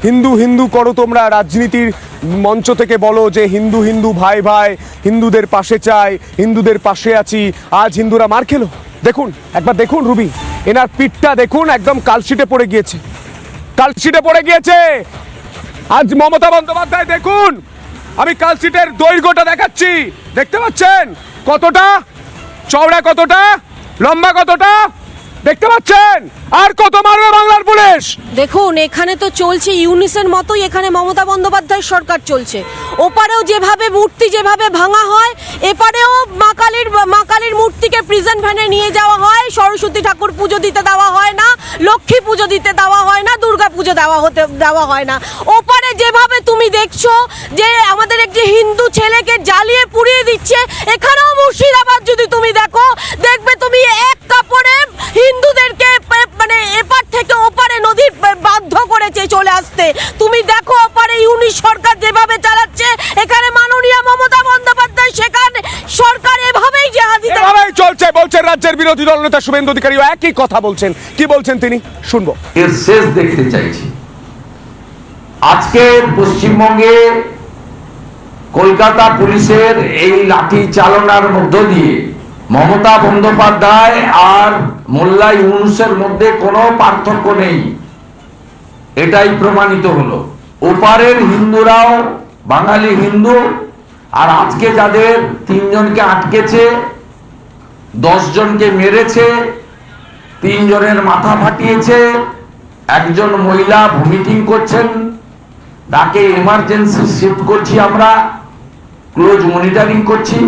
হিন্দু হিন্দু করো তোমরা, রাজনীতির মঞ্চ থেকে বলো যে হিন্দু হিন্দু ভাই ভাই, হিন্দুদের পাশে চাই, হিন্দুদের পাশে আছি, আজ হিন্দুরা মার খেলো। দেখুন একবার দেখুন রুবি, এনার পিঠটা দেখুন একদম কালশিটে পড়ে গিয়েছে, কালশিটে পড়ে গিয়েছে। আজ মমতা বন্দ্যোপাধ্যায় দেখুন, আমি কালশিটের দৈর্ঘ্যটা দেখাচ্ছি, দেখতে পাচ্ছেন কতটা চওড়া, কতটা লম্বা, কতটা দেখতে পাচ্ছেন। আর কত মারবে বাংলার পুলিশ? দেখুন এখানে তো চলছে ইউনিসের মতোই, এখানে মমতা বন্দ্যোপাধ্যায় সরকার চলছে। ওপারেও যেভাবে মূর্তি যেভাবে ভাঙা হয়, এপারেও মা কালীর মূর্তিকে প্রিজন ভ্যানে নিয়ে যাওয়া হয়, সরস্বতী ঠাকুর পুজো দিতে দেওয়া হয় না, লক্ষ্মী পুজো দিতে দেওয়া হয় না, দুর্গা পুজো দেওয়া হয় না। ওপারে যেভাবে তুমি দেখছো যে আমাদের একটি হিন্দু ছেলেকে জ্বালিয়ে পুড়িয়ে দিচ্ছে, এখানেও মুর্শিদাবাদ যদি তুমি দেখো, দেখবে তুমি এক কাপড়ে হিন্দুদেরকে মানে এপার থেকে ওপারে নদীর বাধ্য করেছে চলে আসতে। তুমি দেখো ওপারে ইউনিশ সরকার যেভাবে চালাচ্ছে, এখানে মাননীয় মমতা বন্দ্যোপাধ্যায় সেখানে সরকার এভাবেই এভাবেই চলছে বলছেন রাজ্যের বিরোধী দলনেতা শুভেন্দু অধিকারীও একই কথা বলছেন। কি বলছেন তিনি শুনবো। এর শেষ দেখতে চাইছি। আজকে পশ্চিমবঙ্গে কলকাতা পুলিশের এই লাঠি চালনার মধ্য দিয়ে মমতা বন্দ্যোপাধ্যায় আর মোল্লা ইউনুসের মধ্যে কোনো পার্থক্য নেই, এটাই প্রমাণিত হলো। ওপারের হিন্দুরাও বাঙালি হিন্দু, আর আজকে যাদের 3 জনকে আটকেছে, 10 জনকে মেরেছে, 3 জনের মাথা ফাটিয়েছে, একজন মহিলা ভমিটিং করছেন, তাকে এমার্জেন্সি শিফট করছি, আমরা ক্লোজ মনিটরিং করছি।